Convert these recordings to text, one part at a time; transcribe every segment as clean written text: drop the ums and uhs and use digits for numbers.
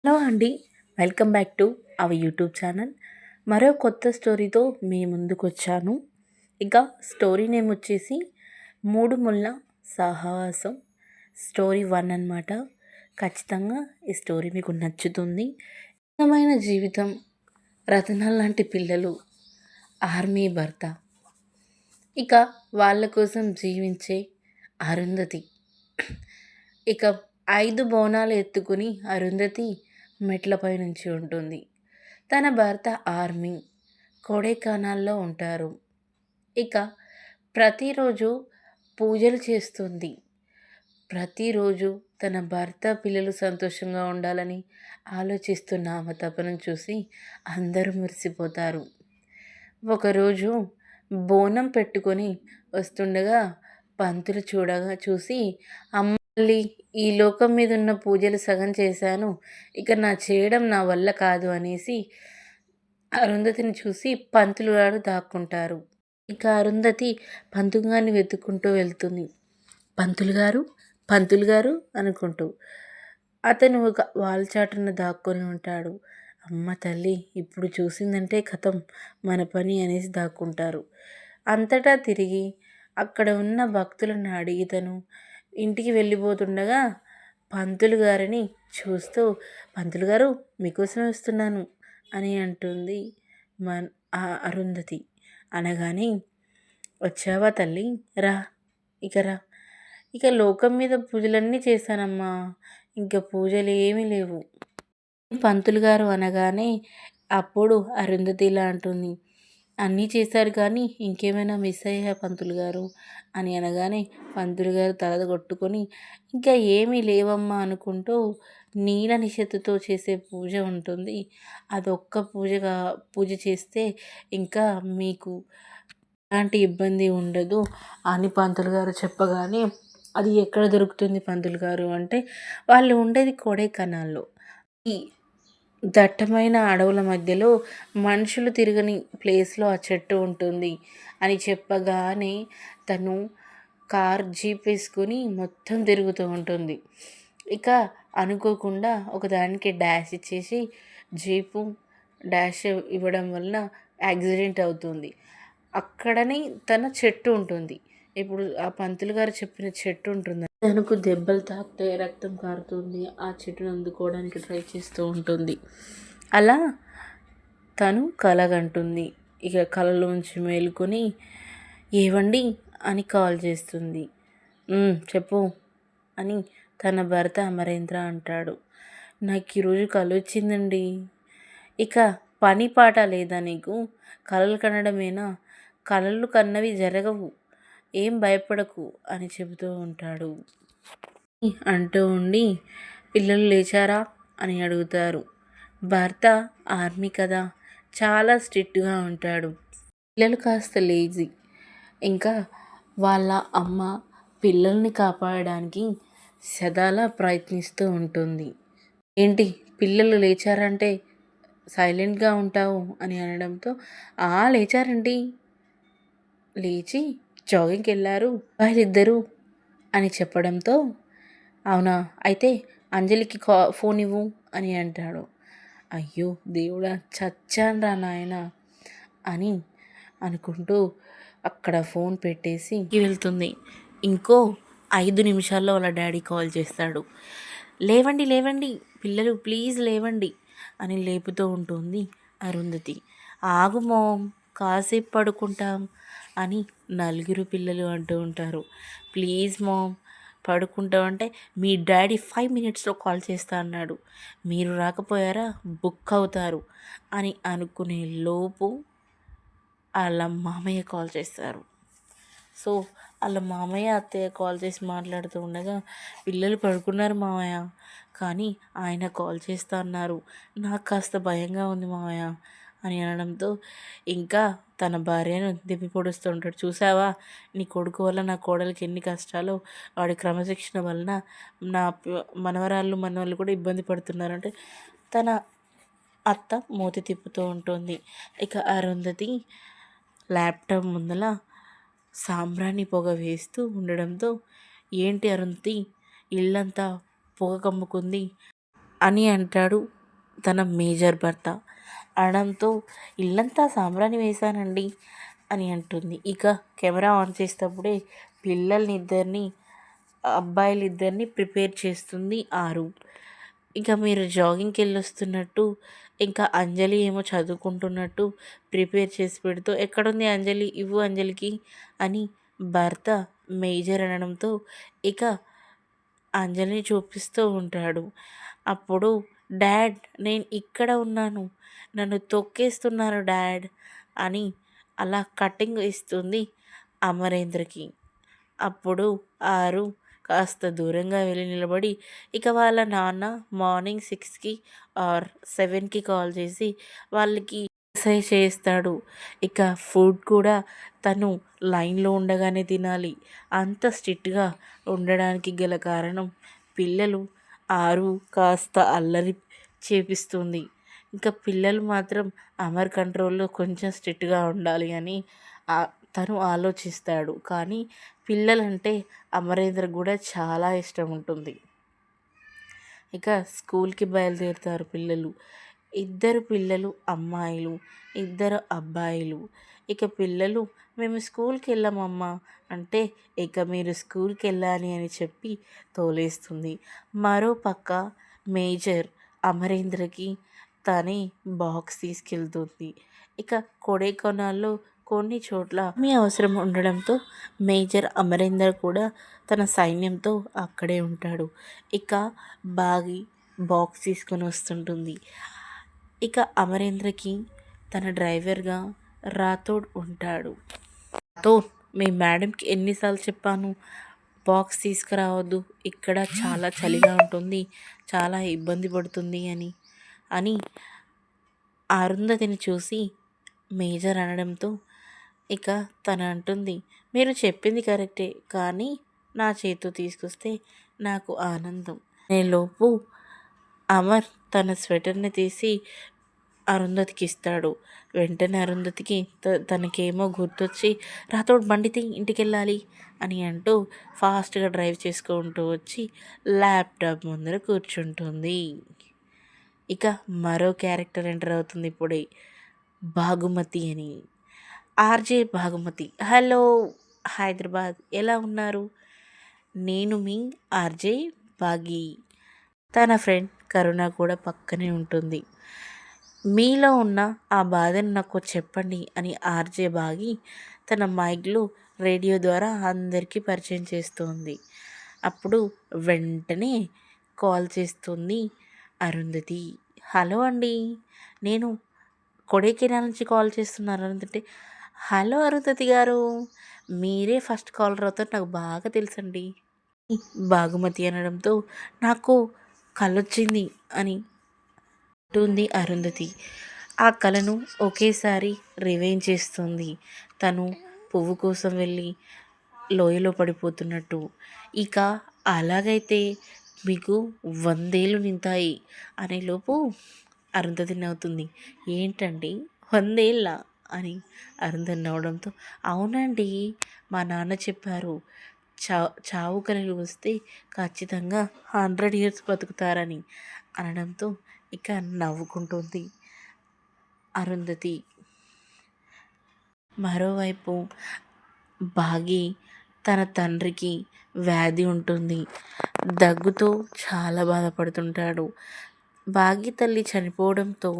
Hello అండి. Welcome back to our YouTube channel. మరో కొత్త స్టోరీతో మీ ముందుకు వచ్చాను. ఇక స్టోరీ నేమ్ వచ్చేసి మూడు ముళ్ళ సాహసం స్టోరీ 1 అన్నమాట. ఖచ్చితంగా ఈ స్టోరీ మీకు నచ్చుతుంది. అందమైన జీవితం, రతనాల లాంటి పిల్లలు, ఆర్మీ భర్త, ఇక వాళ్ళ కోసం జీవించే అరుంధతి. ఇక 5 బోనాలు ఎత్తుకుని అరుంధతి మెట్లపై నుంచి ఉంటుంది. తన భర్త ఆర్మీ కొడైకెనాల్లో ఉంటారు. ఇక ప్రతిరోజు పూజలు చేస్తుంది. ప్రతిరోజు తన భర్త పిల్లలు సంతోషంగా ఉండాలని ఆలోచిస్తున్న ఆమె తపనను చూసి అందరూ మురిసిపోతారు. ఒకరోజు బోనం పెట్టుకొని వస్తుండగా పంతులు చూసి, మళ్ళీ ఈ లోకం మీద ఉన్న పూజలు సగం చేశాను, ఇక చేయడం నా వల్ల కాదు అనేసి అరుంధతిని చూసి పంతులు గారు దాక్కుంటారు. ఇక అరుంధతి పంతులు గారిని వెతుక్కుంటూ వెళ్తుంది. పంతులు గారు, పంతులు గారు అనుకుంటూ. అతను ఒక వాల్చాటున దాక్కొని ఉంటాడు. అమ్మ తల్లి ఇప్పుడు చూసిందంటే కథం మన పని అనేసి దాక్కుంటారు. అంతటా తిరిగి అక్కడ ఉన్న భక్తులను అడిగి తను ఇంటికి వెళ్ళిపోతుండగా పంతులు గారిని చూస్తూ, పంతులు గారు మీకోసమే వస్తున్నాను అని అంటుంది అరుంధతి. అనగానే, వచ్చావా తల్లి, రా, ఇక రా. ఇక లోకం మీద పూజలన్నీ చేశానమ్మా, ఇంకా పూజలు ఏమీ లేవు పంతులు గారు అనగానే అప్పుడు అరుంధతి ఇలా అంటుంది, అన్నీ చేశారు కానీ ఇంకేమైనా మిస్ అయ్యా పంతులు గారు అని అనగానే పంతులు గారు తల కొట్టుకొని, ఇంకా ఏమీ లేవమ్మా అనుకుంటూ నీల నిషత్తుతో చేసే పూజ ఉంటుంది, అదొక్క పూజ చేస్తే ఇంకా మీకు ఎలాంటి ఇబ్బంది ఉండదు అని పంతులు గారు చెప్పగానే, అది ఎక్కడ దొరుకుతుంది పంతులు గారు అంటే, వాళ్ళు ఉండేది కొడైకెనాల్లో. ఈ దట్టమైన అడవుల మధ్యలో మనుషులు తిరగని ప్లేస్లో ఆ చెట్టు ఉంటుంది అని చెప్పగానే తను జీప్ వేసుకొని మొత్తం తిరుగుతూ ఉంటుంది. ఇక అనుకోకుండా ఒకదానికి డాష్ ఇచ్చేసి జీపు డాష్ ఇవ్వడం వలన యాక్సిడెంట్ అవుతుంది. అక్కడనే తన చెట్టు ఉంటుంది. ఇప్పుడు ఆ పంతులు గారు చెప్పిన చెట్టు ఉంటుంది, తనకు దెబ్బలు తాకితే రక్తం కారుతుంది. ఆ చెట్టును అందుకోవడానికి ట్రై చేస్తూ ఉంటుంది. అలా తను కలగంటుంది. ఇక కలలోంచి మేలుకొని, ఏవండి అని కాల్ చేస్తుంది. చెప్పు అని తన భర్త అమరేంద్ర అంటాడు. నాకు ఈరోజు కల వచ్చిందండి. ఇక పని పాట లేదా నీకు? కలలు కనడమేనా? కలలు కన్నవి జరగవు, ఏం భయపడకు అని చెబుతూ ఉంటాడు. అంటూ ఉండి, పిల్లలు లేచారా అని అడుగుతారు. భర్త ఆర్మీ కదా, చాలా స్ట్రిక్ట్గా ఉంటాడు. పిల్లలు కాస్త లేజీ. ఇంకా వాళ్ళ అమ్మ పిల్లల్ని కాపాడడానికి సదాలా ప్రయత్నిస్తూ ఉంటుంది. ఏంటి పిల్లలు లేచారంటే సైలెంట్గా ఉంటావు అని అనడంతో, లేచారండి, లేచి జాగింగ్కి వెళ్ళారు వాళ్ళిద్దరూ అని చెప్పడంతో, అవునా అయితే అంజలికి ఫోన్ ఇవ్వు అని అంటాడు. అయ్యో దేవుడా, చచ్చాన్రా నాయన అని అనుకుంటూ అక్కడ ఫోన్ పెట్టేసి వెళ్తుంది. ఇంకో 5 నిమిషాల్లో వాళ్ళ డాడీ కాల్ చేస్తాడు. లేవండి లేవండి పిల్లలు, ప్లీజ్ లేవండి అని లేపుతూ ఉంటుంది అరుంధతి. ఆగు మామ్, కాసేపు పడుకుంటాం అని నలుగురు పిల్లలు అంటూ ఉంటారు. ప్లీజ్ మామ్ పడుకుంటామంటే, మీ డాడీ 5 మినిట్స్లో కాల్ చేస్తా అన్నాడు, మీరు రాకపోయారా బుక్ అవుతారు అని అనుకునే లోపు వాళ్ళ మామయ్య కాల్ చేస్తారు. సో వాళ్ళ మామయ్య అత్తయ్య కాల్ చేసి మాట్లాడుతూ ఉండగా, పిల్లలు పడుకున్నారు మామయ్య, కానీ ఆయన కాల్ చేస్తా అన్నారు, నాకు కాస్త భయంగా ఉంది మామయ్య అని అనడంతో, ఇంకా తన భార్యను దెప్పి పొడుస్తూ ఉంటాడు. చూసావా నీ కొడుకు వల్ల నా కోడలికి ఎన్ని కష్టాలు, వాడి క్రమశిక్షణ వలన నా మనవరాళ్ళు మనవాళ్ళు కూడా ఇబ్బంది పడుతున్నారంటే తన అత్త మూతి తిప్పుతూ ఉంటుంది. ఇక అరుంధతి ల్యాప్టాప్ ముందల సాంబ్రాణి పొగ వేస్తూ ఉండడంతో, ఏంటి అరుంధతి ఇల్లంతా పొగ కమ్ముకుంది, అని అంటాడు తన మేజర్ భర్త. అనడంతో ఇల్లంతా సాంబ్రాణి వేశానండి అని అంటుంది. ఇక కెమెరా ఆన్ చేసేటప్పుడే పిల్లల్నిద్దరిని అబ్బాయిలిద్దరిని ప్రిపేర్ చేస్తుంది ఆరు. ఇక మీరు జాగింగ్కి వెళ్ళొస్తున్నట్టు ఇంకా అంజలి ఏమో చదువుకుంటున్నట్టు ప్రిపేర్ చేసి పెడుతూ ఎక్కడుంది అంజలి ఇవ్వు అంజలికి అని భర్త మేజర్ అనడంతో ఇక అంజలిని చూపిస్తూ ఉంటాడు. అప్పుడు డాడ్ నేను ఇక్కడ ఉన్నాను, నన్ను తొక్కేస్తున్నారు డాడ్ అని అలా కటింగ్ ఇస్తుంది అమరేంద్రకి. అప్పుడు ఆరు కాస్త దూరంగా వెళ్ళి నిలబడి ఇక వాళ్ళ నాన్న మార్నింగ్ 6కి ఆర్ 7కి కాల్ చేసి వాళ్ళకి ఎక్సర్సైజ్ చేస్తాడు. ఇక ఫుడ్ కూడా తను లైన్లో ఉండగానే తినాలి. అంత స్ట్రిక్ట్గా ఉండడానికి గల కారణం పిల్లలు ఆరు కాస్త అల్లరి చేపిస్తుంది. ఇంకా పిల్లలు మాత్రం అమర్ కంట్రోల్లో కొంచెం స్ట్రిక్ట్గా ఉండాలి అని తను ఆలోచిస్తాడు. కానీ పిల్లలంటే అమరేంద్ర కూడా చాలా ఇష్టం ఉంటుంది. ఇక స్కూల్కి బయలుదేరుతారు పిల్లలు. ఇద్దరు పిల్లలు అమ్మాయిలు, ఇద్దరు అబ్బాయిలు. ఇక పిల్లలు మేము స్కూల్కి వెళ్ళామమ్మా అంటే ఇక మీరు స్కూల్కి వెళ్ళాలి అని చెప్పి తోలేస్తుంది. మరో పక్క మేజర్ అమరేంద్రకి తనే బాక్స్ తీసుకెళ్తుంది. ఇక కొడైకెనాల్లో కొన్ని చోట్ల మీ అవసరం ఉండడంతో మేజర్ అమరేందర్ కూడా తన సైన్యంతో అక్కడే ఉంటాడు. ఇక బాగి బాక్స్ తీసుకొని వస్తుంటుంది. ఇక అమరేంద్రకి తన డ్రైవర్గా రాథోడ్ ఉంటాడు. రాథోడ్ మీ మేడంకి ఎన్నిసార్లు చెప్పాను బాక్స్ తీసుకురావద్దు, ఇక్కడ చాలా చలిగా ఉంటుంది, చాలా ఇబ్బంది పడుతుంది అని అని అరుంధతిని చూసి మేజర్ అనడంతో ఇక తను అంటుంది మీరు చెప్పింది కరెక్టే, కానీ నా చేతితో తీసుకొస్తే నాకు ఆనందం. నేలోపు అమర్ తన స్వెటర్ని తీసి అరుంధతికి ఇస్తాడు. వెంటనే అరుంధతికి తనకేమో గుర్తొచ్చి రాతోడు బండితి ఇంటికి వెళ్ళాలి అని అంటూ ఫాస్ట్గా డ్రైవ్ చేసుకుంటూ వచ్చి ల్యాప్టాప్ ముందర కూర్చుంటుంది. ఇక మరో క్యారెక్టర్ ఎంటర్ అవుతుంది ఇప్పుడే, భాగుమతి అని. ఆర్జే భాగుమతి. హలో హైదరాబాద్, ఎలా ఉన్నారు? నేను మీ ఆర్జే భాగి. తన ఫ్రెండ్ కరుణ కూడా పక్కనే ఉంటుంది. మీలో ఉన్న ఆ బాధను నాకు చెప్పండి అని ఆర్జే భాగి తన మైక్లో రేడియో ద్వారా అందరికీ పరిచయం చేస్తుంది. అప్పుడు వెంటనే కాల్ చేస్తుంది అరుంధతి. హలో అండి, నేను కొడైకెనాల్ నుంచి కాల్ చేస్తున్నారు అరుంధతి. హలో అరుంధతి గారు, మీరే ఫస్ట్ కాలర్ అవుతారు నాకు బాగా తెలుసండి. భాగుమతి అనడంతో నాకు కలొచ్చింది అని అంటుంది అరుంధతి. ఆ కలను ఒకేసారి రివైండ్ చేస్తుంది. తను పువ్వు కోసం వెళ్ళి లోయలో పడిపోతున్నట్టు. ఇక అలాగైతే మీకు 100 ఏళ్ళు నింతాయి అనేలోపు అరుంధతి నవ్వుతుంది. ఏంటండి 100 ఏళ్ళా అని అరుంధతి నవ్వడంతో అవునండి, మా నాన్న చెప్పారు చావు కలలు వస్తే ఖచ్చితంగా 100 ఇయర్స్ బతుకుతారని అనడంతో ఇక నవ్వుకుంటుంది అరుంధతి. మరోవైపు భాగి తన తండ్రికి వ్యాధి ఉంటుంది. దగ్గుతో చాలా బాధపడుతుంటాడు. భాగి తల్లి చనిపోవడంతో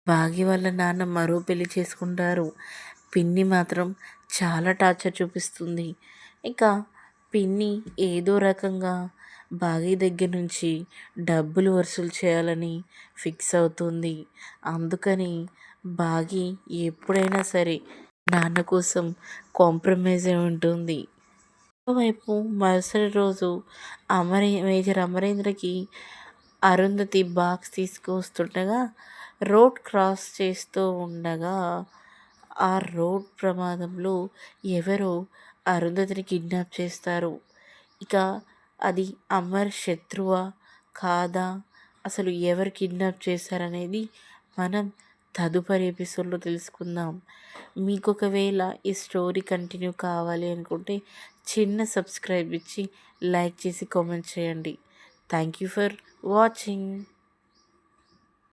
భాగి వాళ్ళ నాన్న మరో పెళ్లి చేసుకుంటారు. పిన్ని మాత్రం చాలా టార్చర్ చూపిస్తుంది. ఇక పిన్ని ఏదో రకంగా భాగి దగ్గర నుంచి డబ్బులు వసూలు చేయాలని ఫిక్స్ అవుతుంది. అందుకని భాగి ఎప్పుడైనా సరే నాన్న కోసం కాంప్రమైజ్ అయి ఉంటుంది. మరోవైపు మరుసటి రోజు మేజర్ అమరేంద్రకి అరుంధతి బాక్స్ తీసుకువస్తుండగా రోడ్ క్రాస్ చేస్తూ ఉండగా ఆ రోడ్ ప్రమాదంలో ఎవరో అరుంధతిని కిడ్నాప్ చేస్తారు. ఇక అది అమర్ శత్రువా కాదా, అసలు ఎవరు కిడ్నాప్ చేశారనేది మనం తదుపరి ఎపిసోడ్లో తెలుసుకుందాం. మీకు ఒకవేళ ఈ స్టోరీ కంటిన్యూ కావాలి అనుకుంటే చిన్న సబ్స్క్రైబ్ ఇచ్చి లైక్ చేసి కామెంట్ చేయండి. Thank you for watching.